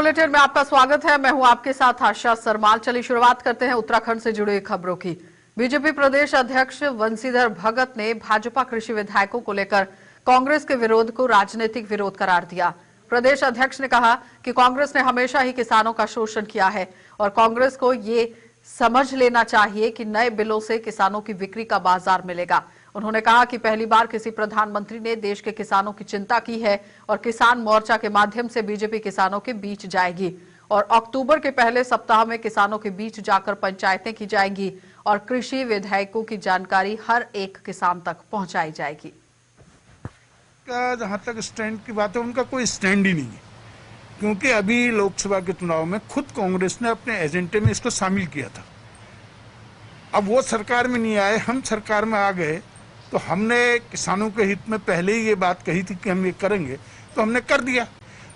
Bulletin में आपका स्वागत है। मैं हूं आपके साथ आशा सरमाल। चलिए शुरुआत करते हैं उत्तराखंड से जुड़ी खबरों की। बीजेपी प्रदेश अध्यक्ष बंशीधर भगत ने भाजपा कृषि विधायकों को लेकर कांग्रेस के विरोध को राजनीतिक विरोध करार दिया। प्रदेश अध्यक्ष ने कहा कि कांग्रेस ने हमेशा ही किसानों का शोषण किया है और कांग्रेस को ये समझ लेना चाहिए कि नए बिलों से किसानों की बिक्री का बाजार मिलेगा। उन्होंने कहा कि पहली बार किसी प्रधानमंत्री ने देश के किसानों की चिंता की है और किसान मोर्चा के माध्यम से बीजेपी किसानों के बीच जाएगी और अक्टूबर के पहले सप्ताह में किसानों के बीच जाकर पंचायतें की जाएंगी और कृषि विधेयकों की जानकारी हर एक किसान तक पहुंचाई जाएगी। जहां तक स्टैंड की बात है, उनका कोई स्टैंड ही नहीं है, क्योंकि अभी लोकसभा के चुनाव में खुद कांग्रेस ने अपने एजेंडे में इसको शामिल किया था। अब वो सरकार में नहीं आए, हम सरकार में आ गए, तो हमने किसानों के हित में पहले ही ये बात कही थी कि हम ये करेंगे, तो हमने कर दिया।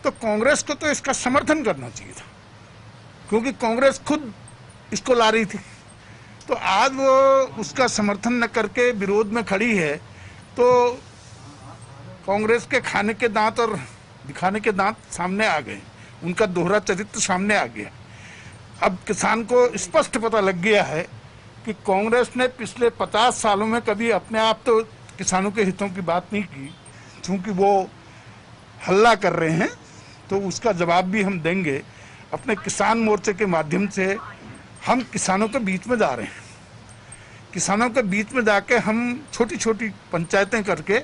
तो कांग्रेस को तो इसका समर्थन करना चाहिए था, क्योंकि कांग्रेस खुद इसको ला रही थी। तो आज वो उसका समर्थन न करके विरोध में खड़ी है, तो कांग्रेस के खाने के दांत और दिखाने के दांत सामने आ गए, उनका दोहरा चरित्र सामने आ गया। अब किसान को स्पष्ट पता लग गया है कि कांग्रेस ने पिछले 50 सालों में कभी अपने आप तो किसानों के हितों की बात नहीं की। चूंकि वो हल्ला कर रहे हैं तो उसका जवाब भी हम देंगे। अपने किसान मोर्चे के माध्यम से हम किसानों के बीच में जा रहे हैं। किसानों के बीच में जाके हम छोटी छोटी पंचायतें करके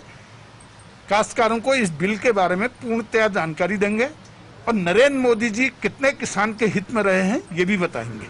काश्तकारों को इस बिल के बारे में पूर्णतया जानकारी देंगे और नरेंद्र मोदी जी कितने किसान के हित में रहे हैं ये भी बताएंगे।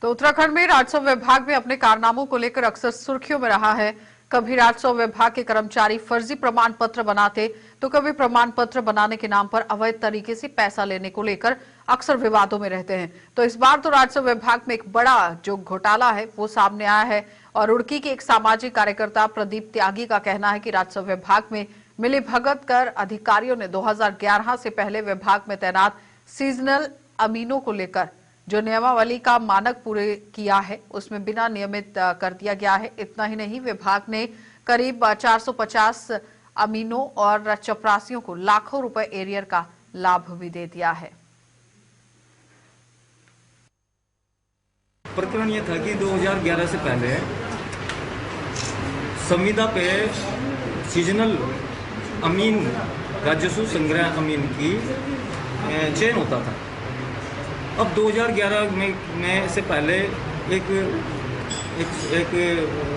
तो उत्तराखंड में राजस्व विभाग भी अपने कारनामों को लेकर अक्सर सुर्खियों में रहा है। कभी राजस्व विभाग के कर्मचारी फर्जी प्रमाण पत्र बनाते तो कभी प्रमाण पत्र बनाने के नाम पर अवैध तरीके से पैसा लेने को लेकर अक्सर विवादों में रहते हैं। तो इस बार तो राजस्व विभाग में एक बड़ा जो घोटाला है वो सामने आया है और रुड़की के एक सामाजिक कार्यकर्ता प्रदीप त्यागी का कहना है कि राजस्व विभाग में मिलीभगत कर अधिकारियों ने 2011 से पहले विभाग में तैनात सीजनल अमीनों को लेकर जो नियमावली का मानक पूरे किया है उसमें बिना नियमित कर दिया गया है। इतना ही नहीं, विभाग ने करीब 450 अमीनों और चपरासियों को लाखों रुपए एरियर का लाभ भी दे दिया है। प्रकरण ये था कि 2011 से पहले संविदा पे सीजनल अमीन राजस्व संग्रह अमीन की चयन होता था। अब 2011 में से पहले एक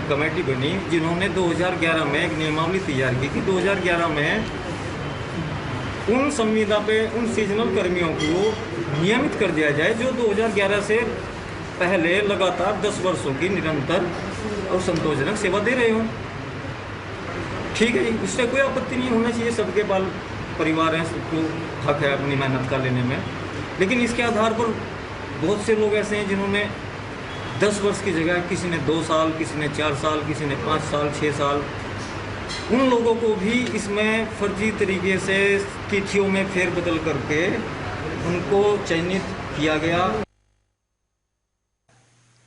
कमेटी बनी जिन्होंने 2011 में एक नियमावली तैयार की कि 2011 में उन संविदा पे उन सीजनल कर्मियों को नियमित कर दिया जाए जो 2011 से पहले लगातार 10 वर्षों की निरंतर और संतोषजनक सेवा दे रहे हों। ठीक है, इससे कोई आपत्ति नहीं होना चाहिए, सबके बाल परिवार हैं, सबको हक है अपनी मेहनत का लेने में। लेकिन इसके आधार पर बहुत से लोग ऐसे हैं जिन्होंने 10 वर्ष की जगह किसी ने 2 साल, किसी ने 4 साल, किसी ने 5 साल, 6 साल, उन लोगों को भी इसमें फर्जी तरीके से तिथियों में फेरबदल करके उनको चयनित किया गया।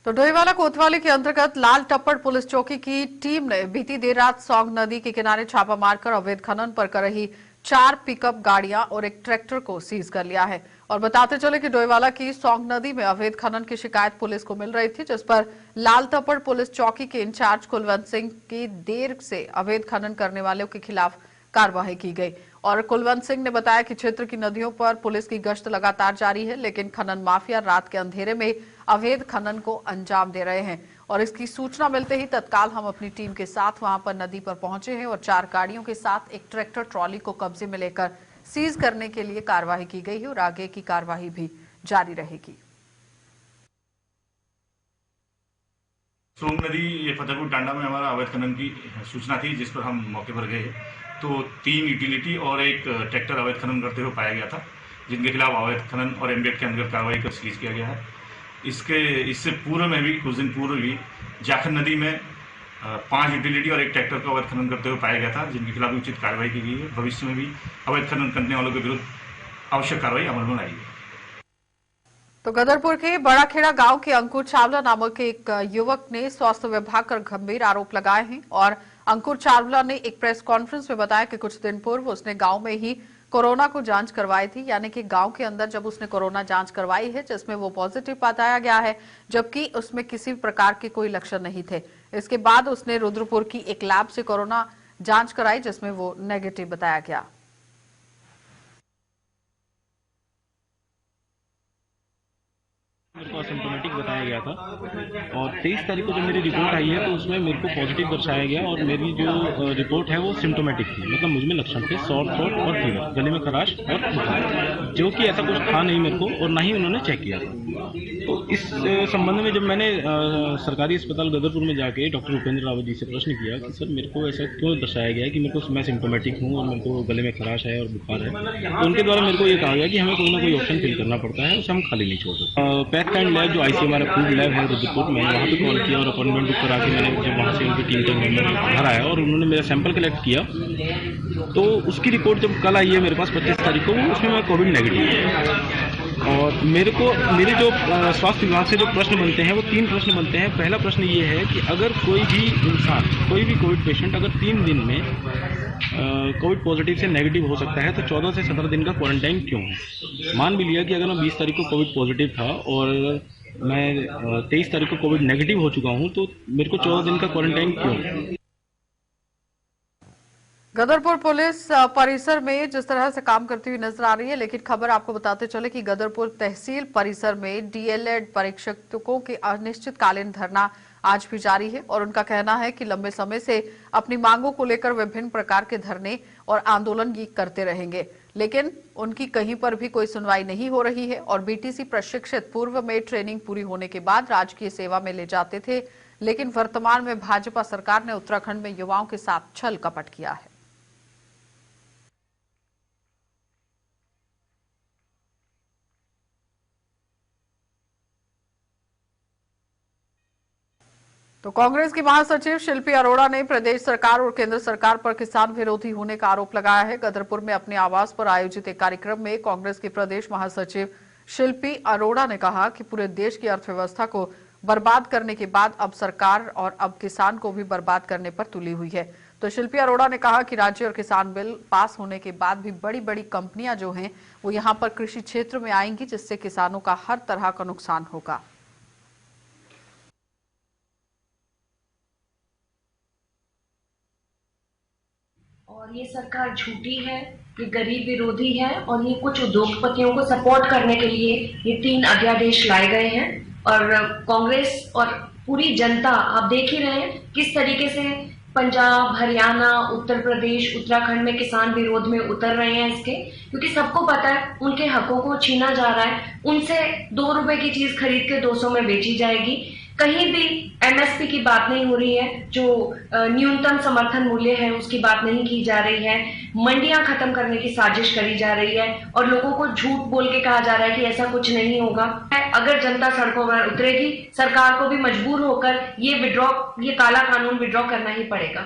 तो डोईवाला कोतवाली के अंतर्गत लाल टप्पड़ पुलिस चौकी की टीम ने बीती देर रात सौंग नदी के किनारे छापा मारकर अवैध खनन पर कर रही 4 पिकअप गाड़ियां और एक ट्रैक्टर को सीज कर लिया है। और बताते चले कि डोईवाला की सौंग नदी में अवैध खनन की शिकायत पुलिस को मिल रही थी, जिस पर लाल टप्पड़ पुलिस चौकी के इंचार्ज कुलवंत सिंह की देर से अवैध खनन करने वालों के खिलाफ कार्रवाई की गई। और कुलवंत सिंह ने बताया कि क्षेत्र की नदियों पर पुलिस की गश्त लगातार जारी है, लेकिन खनन माफिया रात के अंधेरे में अवैध खनन को अंजाम दे रहे हैं। और इसकी सूचना मिलते ही तत्काल हम अपनी टीम के साथ वहां पर नदी पर पहुंचे हैं और 4 गाड़ियों के साथ एक ट्रैक्टर ट्रॉली को कब्जे में लेकर सीज करने के लिए कार्रवाई की गई है और आगे की कार्रवाई भी जारी रहेगी। सोंग नदी ये फतेहपुर टांडा में हमारा अवैध खनन की सूचना थी, जिस पर हम मौके पर गए तो 3 यूटिलिटी और एक ट्रैक्टर अवैध खनन करते हुए पाया गया था, जिनके खिलाफ अवैध खनन और एमडीएफ के अंतर्गत कार्रवाई कर सीज किया गया है। इससे पूर्व में भी कुछ दिन पूर्व भी जाखन नदी में 5 यूटिलिटी और एक ट्रैक्टर को अवैध खनन करते हुए पाया गया था, जिनके खिलाफ उचित कार्रवाई की गई है। भविष्य में भी अवैध खनन करने वालों के विरुद्ध आवश्यक कार्रवाई अमल में लाएगी। तो गदरपुर के बड़ाखेड़ा गांव के अंकुर चावला नामक एक युवक ने स्वास्थ्य विभाग पर गंभीर आरोप लगाए हैं और अंकुर चावला ने एक प्रेस कॉन्फ्रेंस में बताया कि कुछ दिन पूर्व उसने गांव में ही कोरोना को जांच करवाई थी, यानी कि गांव के अंदर जब उसने कोरोना जांच करवाई है जिसमें वो पॉजिटिव बताया गया है, जबकि उसमें किसी प्रकार के कोई लक्षण नहीं थे। इसके बाद उसने रुद्रपुर की एक लैब से कोरोना जांच कराई जिसमें वो नेगेटिव बताया गया। मेरे को असिम्टोमेटिक बताया गया था और 23 तारीख को जब मेरी रिपोर्ट आई है तो उसमें मेरे को पॉजिटिव दर्शाया गया और मेरी जो रिपोर्ट है वो सिम्टोमेटिक थी, मतलब मुझमें लक्षण थे सॉर थ्रोट और फीवर, गले में खराश और बुखार, जो कि ऐसा कुछ था नहीं मेरे को और ना ही उन्होंने चेक किया था। तो इस संबंध में जब मैंने सरकारी अस्पताल गदरपुर में जाके डॉक्टर उपेंद्र रावत जी से प्रश्न किया कि सर मेरे को ऐसा क्यों दर्शाया गया है कि मेरे को मैं सिम्टोमेटिक हूँ और मेरे को गले में खराश है और बुखार है, तो उनके द्वारा मेरे को ये कहा गया कि हमें कोई ना कोई ऑप्शन फिल करना पड़ता है, उसे हम खाली नहीं छोड़ सकते। पैथकाइंड लैब जो ICMR अप्रूव्ड लैब है रुद्रपुर में, वहाँ पे कॉल किया और अपॉइंटमेंट बुक करा के मैंने जब वहाँ से उनकी टीम का मेंबर घर आया और उन्होंने मेरा सैंपल कलेक्ट किया तो उसकी रिपोर्ट जब कल आई है मेरे पास 25 तारीख को, उसमें मैं कोविड नेगेटिव है। और मेरे जो स्वास्थ्य विभाग से जो प्रश्न बनते हैं वो 3 प्रश्न बनते हैं। पहला प्रश्न ये है कि अगर कोई भी इंसान, कोई भी कोविड पेशेंट अगर 3 दिन में कोविड पॉजिटिव से नेगेटिव हो सकता है तो 14 से 17 दिन का क्वारंटाइन क्यों है। मान भी लिया कि अगर मैं 20 तारीख को कोविड पॉजिटिव था और मैं 23 तारीख को कोविड नेगेटिव हो चुका हूं तो मेरे को 14 दिन का क्वारंटाइन क्यों। गदरपुर पुलिस परिसर में जिस तरह से काम करती हुई नजर आ रही है, लेकिन खबर आपको बताते चले कि गदरपुर तहसील परिसर में DLED परीक्षकों के अनिश्चितकालीन धरना आज भी जारी है और उनका कहना है कि लंबे समय से अपनी मांगों को लेकर विभिन्न प्रकार के धरने और आंदोलन ये करते रहेंगे, लेकिन उनकी कहीं पर भी कोई सुनवाई नहीं हो रही है। और BTC प्रशिक्षित पूर्व में ट्रेनिंग पूरी होने के बाद राजकीय सेवा में ले जाते थे, लेकिन वर्तमान में भाजपा सरकार ने उत्तराखंड में युवाओं के साथ छल कपट किया है। तो कांग्रेस की महासचिव शिल्पी अरोड़ा ने प्रदेश सरकार और केंद्र सरकार पर किसान विरोधी होने का आरोप लगाया है। गदरपुर में अपने आवास पर आयोजित एक कार्यक्रम में कांग्रेस की प्रदेश महासचिव शिल्पी अरोड़ा ने कहा कि पूरे देश की अर्थव्यवस्था को बर्बाद करने के बाद अब सरकार और अब किसान को भी बर्बाद करने पर तुली हुई है। तो शिल्पी अरोड़ा ने कहा कि राज्य और किसान बिल पास होने के बाद भी बड़ी बड़ी कंपनियां जो हैं वो यहाँ पर कृषि क्षेत्र में आएंगी, जिससे किसानों का हर तरह का नुकसान होगा। और ये सरकार झूठी है, ये गरीब विरोधी है और ये कुछ उद्योगपतियों को सपोर्ट करने के लिए ये 3 अध्यादेश लाए गए हैं। और कांग्रेस और पूरी जनता आप देख ही रहे हैं किस तरीके से पंजाब, हरियाणा, उत्तर प्रदेश, उत्तराखंड में किसान विरोध में उतर रहे हैं इसके, क्योंकि सबको पता है उनके हकों को छीना जा रहा है। उनसे 2 रुपए की चीज खरीद के 200 में बेची जाएगी। कहीं भी MSP की बात नहीं हो रही है, जो न्यूनतम समर्थन मूल्य है उसकी बात नहीं की जा रही है। मंडियां खत्म करने की साजिश करी जा रही है और लोगों को झूठ बोल के कहा जा रहा है कि ऐसा कुछ नहीं होगा। अगर जनता सड़कों पर उतरेगी, सरकार को भी मजबूर होकर ये काला कानून विड्रॉ करना ही पड़ेगा।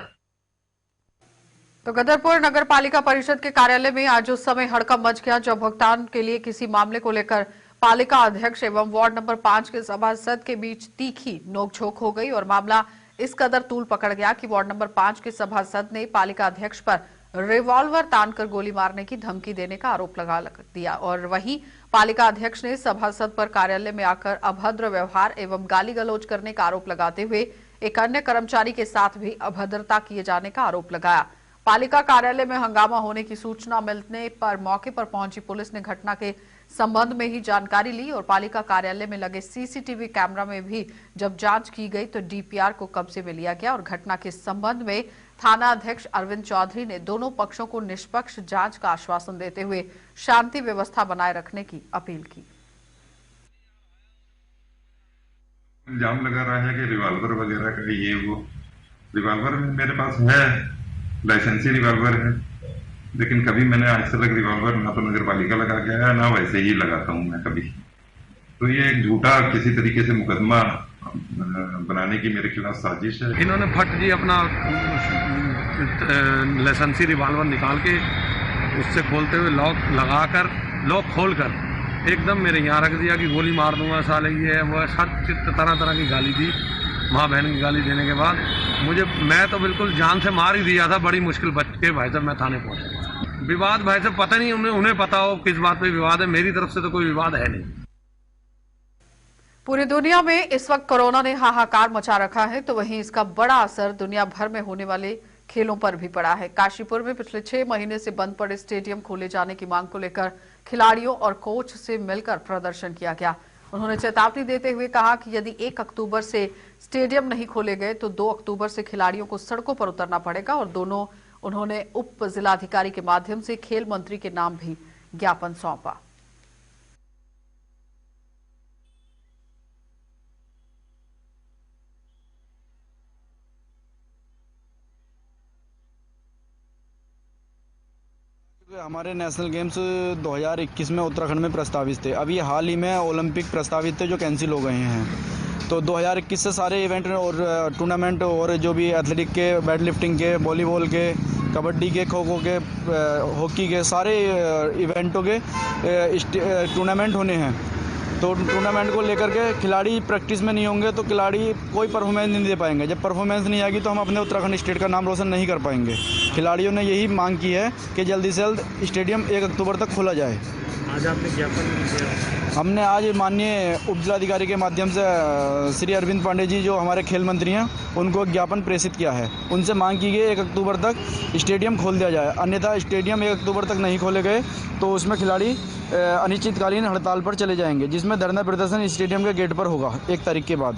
तो गदरपुर नगर पालिका परिषद के कार्यालय में आज उस समय हड़कंप मच गया जब भुगतान के लिए किसी मामले को लेकर पालिका अध्यक्ष एवं वार्ड नंबर 5 के सभासद के बीच तीखी नोकझोंक हो गई और मामला इस कदर तूल पकड़ गया कि वार्ड नंबर 5 के सभासद ने पालिका अध्यक्ष पर रिवॉल्वर तानकर गोली मारने की धमकी देने का आरोप लगा दिया। और वहीं पालिका अध्यक्ष ने सभासद पर कार्यालय में आकर अभद्र व्यवहार एवं गाली गलौज करने का आरोप लगाते हुए एक अन्य कर्मचारी के साथ भी अभद्रता किए जाने का आरोप लगाया। पालिका कार्यालय में हंगामा होने की सूचना मिलने पर मौके पर पहुंची पुलिस ने घटना के संबंध में ही जानकारी ली और पालिका कार्यालय में लगे CCTV कैमरा में भी जब जांच की गई तो DPR को कब्जे में लिया गया और घटना के संबंध में थाना अध्यक्ष अरविंद चौधरी ने दोनों पक्षों को निष्पक्ष जांच का आश्वासन देते हुए शांति व्यवस्था बनाए रखने की अपील की। इल्जाम लगा रहा है कि रिवॉल्वर वगैरह का ये वो, रिवॉल्वर मेरे पास है, लाइसेंसी रिवॉल्वर है, लेकिन कभी मैंने आज तक रिवॉल्वर ना तो नगर पालिका लगा के आया ना वैसे ही लगाता हूँ मैं कभी। तो ये एक झूठा किसी तरीके से मुकदमा बनाने की मेरे खिलाफ साजिश है। इन्होंने फट जी अपना लाइसेंसी रिवॉल्वर निकाल के उससे खोलते हुए लॉक खोलकर एकदम मेरे यहाँ रख दिया कि गोली मार दूंगा साले, ये है वो है, तरह की गाली दी। माँ बहन की गाली देने के बाद मैं तो बिल्कुल जान से मार ही दिया था, बड़ी मुश्किल बच के भाई साहब मैं थाने पहुंचा। विवाद भाई से पता नहीं, उन्हें पता हो किस बात पे विवाद है। मेरी तरफ से तो कोई विवाद है नहीं। पूरी दुनिया में इस वक्त कोरोना ने हाहाकार मचा रखा है, तो वहीं इसका बड़ा असर दुनिया भर में होने वाले खेलों पर भी पड़ा है। काशीपुर में पिछले 6 महीने से बंद पड़े स्टेडियम खोले जाने की मांग को लेकर खिलाड़ियों और कोच से मिलकर प्रदर्शन किया गया। उन्होंने चेतावनी देते हुए कहा कि यदि 1 अक्टूबर से स्टेडियम नहीं खोले गए तो 2 अक्टूबर से खिलाड़ियों को सड़कों पर उतरना पड़ेगा। और उन्होंने उप जिलाधिकारी के माध्यम से खेल मंत्री के नाम भी ज्ञापन सौंपा। हमारे नेशनल गेम्स 2021 में उत्तराखंड में प्रस्तावित थे। अभी हाल ही में ओलंपिक प्रस्तावित थे जो कैंसिल हो गए हैं। तो 2021 से सारे इवेंट और टूर्नामेंट और जो भी एथलेटिक के, वेट लिफ्टिंग के, वॉलीबॉल के, कबड्डी के, खो खो के, हॉकी के सारे इवेंटों के टूर्नामेंट होने हैं। तो टूर्नामेंट को लेकर के खिलाड़ी प्रैक्टिस में नहीं होंगे तो खिलाड़ी कोई परफॉर्मेंस नहीं दे पाएंगे। जब परफॉर्मेंस नहीं आएगी तो हम अपने उत्तराखंड स्टेट का नाम रोशन नहीं कर पाएंगे। खिलाड़ियों ने यही मांग की है कि जल्दी से जल्द स्टेडियम 1 अक्टूबर तक खोला जाए। आज आपने ज्ञापन दिया? हमने आज माननीय उप जिलाधिकारी के माध्यम से श्री अरविंद पांडे जी जो हमारे खेल मंत्री हैं उनको ज्ञापन प्रेषित किया है। उनसे मांग की गई 1 अक्टूबर तक स्टेडियम खोल दिया जाए, अन्यथा स्टेडियम 1 अक्टूबर तक नहीं खोले गए तो उसमें खिलाड़ी अनिश्चितकालीन हड़ताल पर चले जाएंगे, जिसमें धरना प्रदर्शन स्टेडियम के गेट पर होगा 1 तारीख के बाद।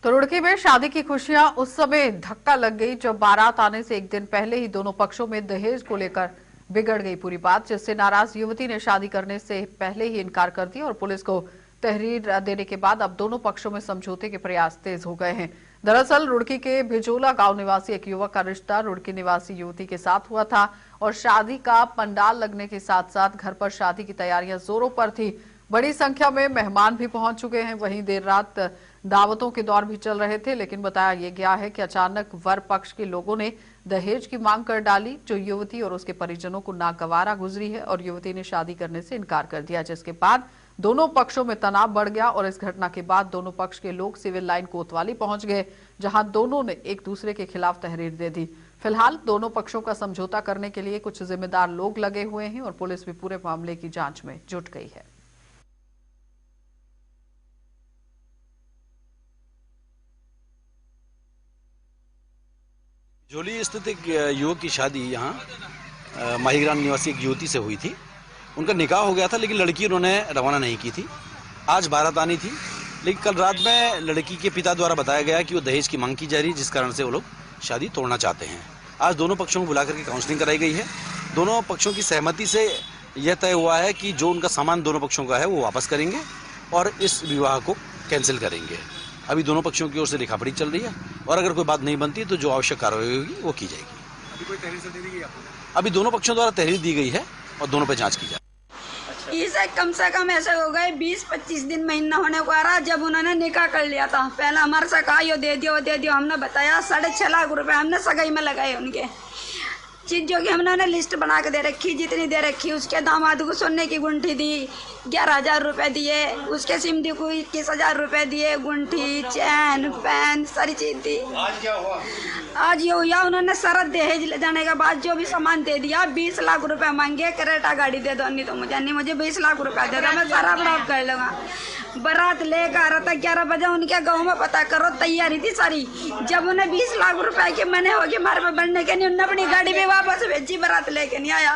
तो रुड़की में शादी की खुशियां उस समय धक्का लग गई जब बारात आने से एक दिन पहले ही दोनों पक्षों में दहेज को लेकर बिगड़ गई पूरी बात, जिससे नाराज युवती ने शादी करने से पहले ही इनकार कर दिया और पुलिस को तहरीर देने के बाद अब दोनों पक्षों में समझौते के प्रयास तेज हो गए हैं। दरअसल रुड़की के भिजोला गांव निवासी एक युवक का रिश्ता रुड़की निवासी युवती के साथ हुआ था और शादी का पंडाल लगने के साथ साथ घर पर शादी की तैयारियां जोरों पर थी। बड़ी संख्या में मेहमान भी पहुंच चुके हैं। वहीं देर रात दावतों के दौर भी चल रहे थे, लेकिन बताया गया है कि अचानक वर पक्ष के लोगों ने दहेज की मांग कर डाली, जो युवती और उसके परिजनों को नागवारा गुजरी है और युवती ने शादी करने से इनकार कर दिया, जिसके बाद दोनों पक्षों में तनाव बढ़ गया और इस घटना के बाद दोनों पक्ष के लोग सिविल लाइन कोतवाली पहुंच गए, जहां दोनों ने एक दूसरे के खिलाफ तहरीर दे दी। फिलहाल दोनों पक्षों का समझौता करने के लिए कुछ जिम्मेदार लोग लगे हुए हैं और पुलिस भी पूरे मामले की जांच में जुट गई है। झोली स्थित एक युवक की शादी यहाँ माहीग्राम निवासी एक युवती से हुई थी। उनका निकाह हो गया था, लेकिन लड़की उन्होंने रवाना नहीं की थी। आज बारात आनी थी, लेकिन कल रात में लड़की के पिता द्वारा बताया गया कि वो दहेज की मांग की जा रही है, जिस कारण से वो लोग शादी तोड़ना चाहते हैं। आज दोनों पक्षों को बुला करके काउंसलिंग कराई गई है। दोनों पक्षों की सहमति से यह तय हुआ है कि जो उनका सामान दोनों पक्षों का है वो वापस करेंगे और इस विवाह को कैंसिल करेंगे। अभी दोनों पक्षों की ओर से लिखापढ़ी चल रही है और अगर कोई बात नहीं बनती तो जो आवश्यक कार्रवाई होगी वो की जाएगी। अभी कोई तहरीर दे दी गई आपको? अभी दोनों पक्षों द्वारा तहरीर दी गई है और दोनों पे जांच की जाए। इसे कम से कम ऐसे हो गए 20-25 दिन महीना होने को आ रहा जब उन्होंने निकाह कर लिया था। पहले हमारे से कहा यो दे दियो, हमने बताया 6.5 लाख रुपए हमने सगाई में लगाए उनके चीज, जो कि हमने लिस्ट बना के दे रखी, जितनी दे रखी। उसके दामाद को सोने की गुंठी दी, 11,000 रुपए दिए। उसके सिमधी को 21,000 रुपए दिए, गुंठी, चैन, पैन, सारी चीज दी। आज क्या हुआ? आज ये हुआ, उन्होंने शरत दहेज ले जाने के बाद जो भी सामान दे दिया। 20 लाख रुपए मांगे, करेटा गाड़ी दे दो, नहीं तो मुझे 20 लाख रुपए दे दो, मैं सारा बड़ा कर लूंगा। बारात लेकर आ रहा था 11 बजे, उनके गाँव में पता करो तैयारी थी सारी। जब उन्हें 20 लाख रुपए के मैंने होगी मारे पे बढ़ने के नहीं, उन्होंने अपनी गाड़ी में वापस भेजी, बारात लेके नहीं आया।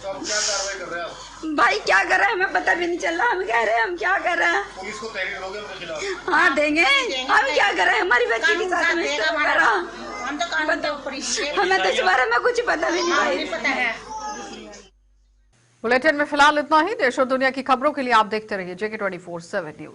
तो अब क्या कार्रवाई कर रहे हैं आप? भाई क्या कर रहे हैं हमें पता भी नहीं चल रहा। हम कह रहे हैं हम क्या कर रहे हैं? पुलिस को तहरीर दोगे उनके खिलाफ? हाँ देंगे। हम क्या कर रहे हैं? हमारी बच्ची के साथ में हमें तो इस बारे में कुछ पता भी नहीं भाई। बुलेटिन में फिलहाल इतना ही। देश और दुनिया की खबरों के लिए आप देखते रहिए JK 24/7 न्यूज।